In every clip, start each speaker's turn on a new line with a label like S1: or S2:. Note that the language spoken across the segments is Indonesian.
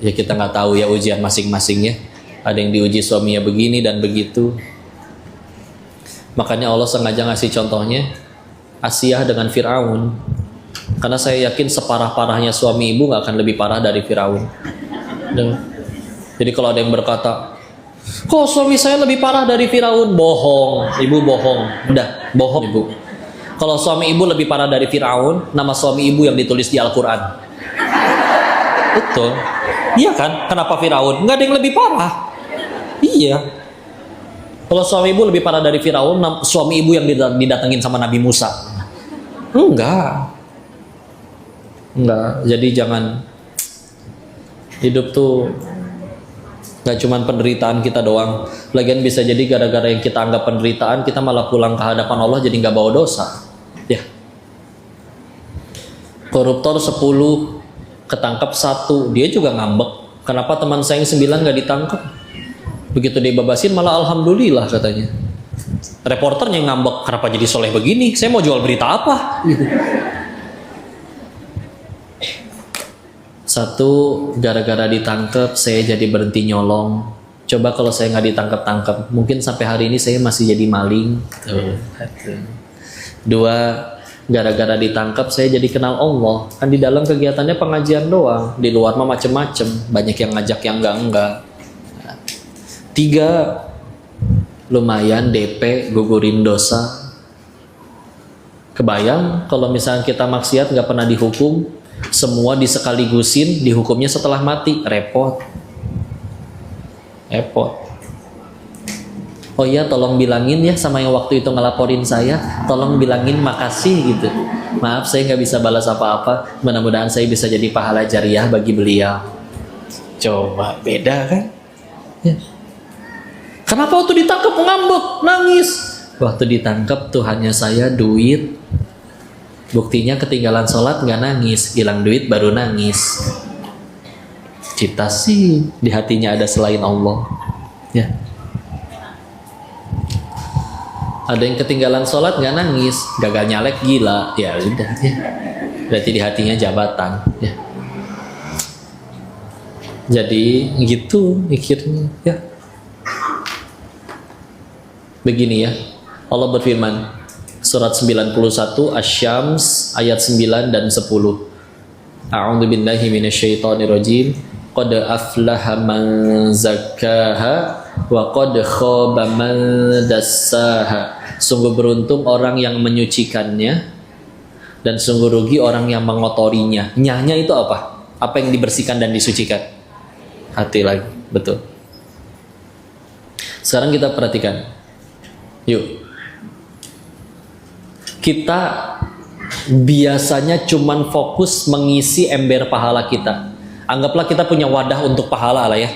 S1: Ya kita nggak tahu ya ujian masing-masingnya. Ada yang diuji suaminya begini dan begitu. Makanya Allah sengaja ngasih contohnya Asiyah dengan Fir'aun. Karena saya yakin separah-parahnya suami ibu nggak akan lebih parah dari Fir'aun. Jadi kalau ada yang berkata, kok suami saya lebih parah dari Fir'aun? Bohong, ibu bohong. Udah, bohong ibu. Kalau suami ibu lebih parah dari Fir'aun, nama suami ibu yang ditulis di Al-Quran. Betul. Iya kan? Kenapa Fir'aun? Nggak ada yang lebih parah. Iya. Kalau suami ibu lebih parah dari Fir'aun, suami ibu yang didatengin sama Nabi Musa. Enggak. Jadi jangan, hidup tuh gak cuman penderitaan kita doang. Lagian bisa jadi gara-gara yang kita anggap penderitaan, kita malah pulang ke hadapan Allah jadi gak bawa dosa. Ya. Koruptor 10 ketangkap 1, dia juga ngambek. Kenapa teman saya yang 9 gak ditangkap? Begitu dibebasin malah alhamdulillah katanya. Reporternya ngambek, kenapa jadi soleh begini? Saya mau jual berita apa? Gitu. Satu, gara-gara ditangkap saya jadi berhenti nyolong. Coba kalau saya nggak ditangkap-tangkap, mungkin sampai hari ini saya masih jadi maling. Dua, gara-gara ditangkap saya jadi kenal Allah. Kan di dalam kegiatannya pengajian doang, di luar mah macem-macem, banyak yang ngajak yang enggak. Tiga, lumayan DP gugurin dosa. Kebayang kalau misalnya kita maksiat nggak pernah dihukum, semua disekaligusin, dihukumnya setelah mati, repot. Oh iya, tolong bilangin ya sama yang waktu itu ngelaporin saya, tolong bilangin makasih gitu. Maaf saya nggak bisa balas apa-apa, mudah-mudahan saya bisa jadi pahala jariah bagi beliau. Coba beda kan? Ya. Kenapa waktu ditangkap ngambek, nangis? Waktu ditangkap Tuhannya saya duit. Buktinya ketinggalan sholat nggak nangis, hilang duit baru nangis. Kita sih di hatinya ada selain Allah. Ya. Ada yang ketinggalan sholat nggak nangis, gagal nyalek gila, ya udah. Ya. Berarti di hatinya jabatan. Ya. Jadi gitu mikirnya. Ya. Begini ya, Allah berfirman surat 91 Asy-Syams ayat 9 dan 10. A'udzu billahi minasyaitonir rajim. Qad aflaha man zakkaha wa qad khaba man dassaha. Sungguh beruntung orang yang menyucikannya dan sungguh rugi orang yang mengotorinya. Nyahnya itu apa? Apa yang dibersihkan dan disucikan? Hati lagi, betul. Sekarang kita perhatikan. Yuk, kita biasanya cuman fokus mengisi ember pahala kita. Anggaplah kita punya wadah untuk pahala lah ya.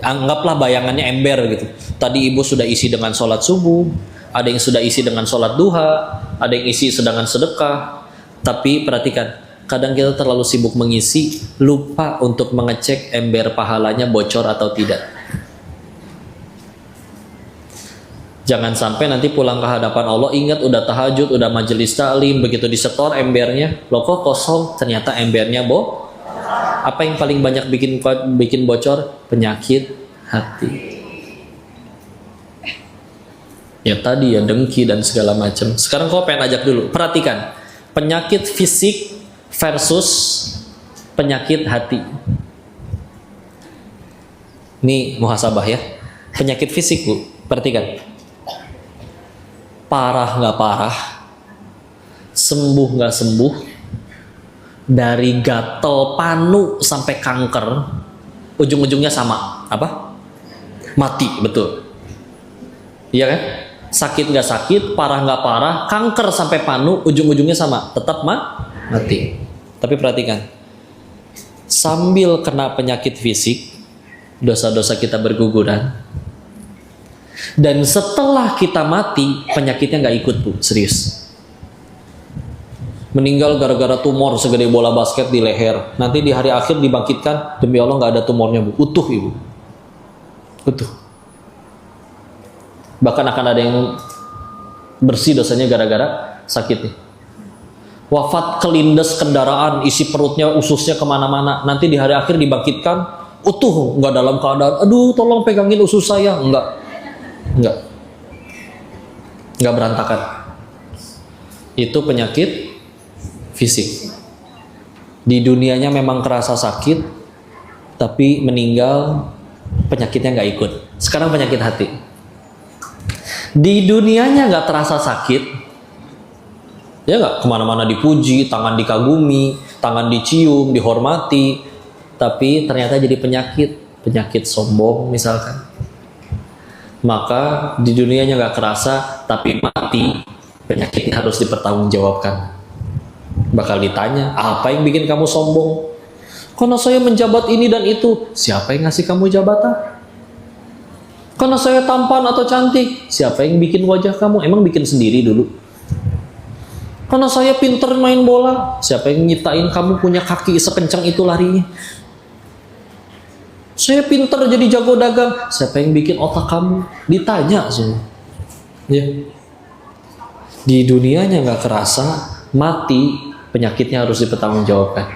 S1: Anggaplah bayangannya ember gitu. Tadi ibu sudah isi dengan sholat subuh, ada yang sudah isi dengan sholat duha, ada yang isi dengan sedekah. Tapi perhatikan, kadang kita terlalu sibuk mengisi, lupa untuk mengecek ember pahalanya bocor atau tidak. Jangan sampai nanti pulang ke hadapan Allah, ingat udah tahajud, udah majelis taklim, begitu disetor embernya, loh kok kosong, ternyata embernya apa yang paling banyak bikin bocor? Penyakit hati. Ya tadi ya dengki dan segala macam. Sekarang kau pengen ajak dulu, perhatikan penyakit fisik versus penyakit hati. Ini muhasabah ya. Penyakit fisik bu, perhatikan. Parah nggak parah, sembuh nggak sembuh, dari gatel panu sampai kanker, ujung-ujungnya sama, apa? Mati, betul. Iya kan? Sakit nggak sakit, parah nggak parah, kanker sampai panu, ujung-ujungnya sama, tetap mati. Tapi perhatikan, sambil kena penyakit fisik, dosa-dosa kita berguguran. Dan setelah kita mati, penyakitnya nggak ikut bu, serius. Meninggal gara-gara tumor segede bola basket di leher. Nanti di hari akhir dibangkitkan, demi Allah nggak ada tumornya bu, utuh ibu, utuh. Bahkan akan ada yang bersih dosanya gara-gara sakitnya. Wafat kelindes kendaraan, isi perutnya, ususnya kemana-mana. Nanti di hari akhir dibangkitkan, utuh, nggak dalam keadaan, aduh tolong pegangin usus saya, nggak berantakan. Itu penyakit fisik. Di dunianya memang kerasa sakit, tapi meninggal penyakitnya nggak ikut. Sekarang penyakit hati. Di dunianya nggak terasa sakit, ya nggak, kemana-mana dipuji, tangan dikagumi, tangan dicium, dihormati, tapi ternyata jadi penyakit sombong misalkan. Maka di dunianya nggak kerasa, tapi mati penyakitnya harus dipertanggungjawabkan. Bakal ditanya, apa yang bikin kamu sombong? Karena saya menjabat ini dan itu. Siapa yang ngasih kamu jabatan? Karena saya tampan atau cantik. Siapa yang bikin wajah kamu? Emang bikin sendiri dulu? Karena saya pinter main bola. Siapa yang nyiptain kamu punya kaki sekencang itu larinya? Saya pinter jadi jago dagang. Siapa yang bikin otak kamu? Ditanya semua. Ya. Di dunianya nggak kerasa, mati penyakitnya harus dipertanggungjawabkan.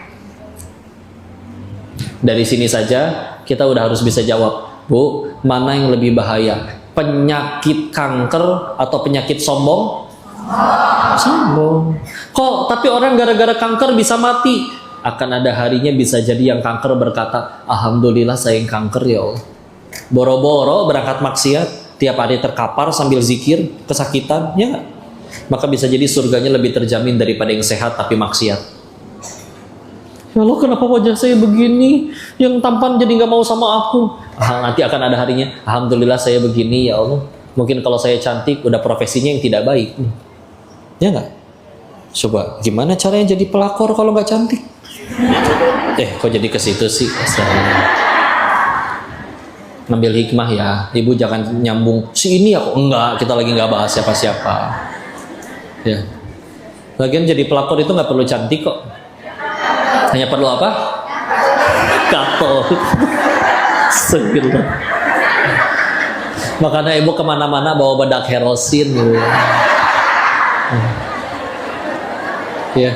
S1: Dari sini saja kita udah harus bisa jawab, Bu, mana yang lebih bahaya? Penyakit kanker atau penyakit sombong? Sombong. Kok tapi orang gara-gara kanker bisa mati? Akan ada harinya bisa jadi yang kanker berkata, alhamdulillah saya yang kanker ya Allah. Boro-boro berangkat maksiat, tiap hari terkapar sambil zikir, kesakitan, ya nggak? Maka bisa jadi surganya lebih terjamin daripada yang sehat tapi maksiat. Ya Allah, kenapa wajah saya begini? Yang tampan jadi nggak mau sama aku. Nanti akan ada harinya, alhamdulillah saya begini ya Allah. Mungkin kalau saya cantik, udah profesinya yang tidak baik. Ya nggak? Coba, gimana caranya jadi pelakor kalau nggak cantik? Kok jadi ke situ sih? Ngambil hikmah ya, ibu jangan nyambung si ini aku enggak, kita lagi nggak bahas siapa-siapa. Ya, lagian jadi pelakor itu nggak perlu cantik kok, hanya perlu apa? Gatel. Segera. Makanya ibu kemana-mana bawa bedak Herosin gitu. Ya.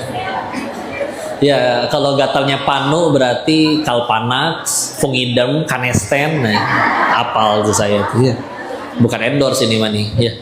S1: Ya, kalau gatalnya Panu berarti Kalpanax, Fungidem, Canesten. Nah, apal tuh saya tuh ya. Bukan endorse ini mah nih, ya.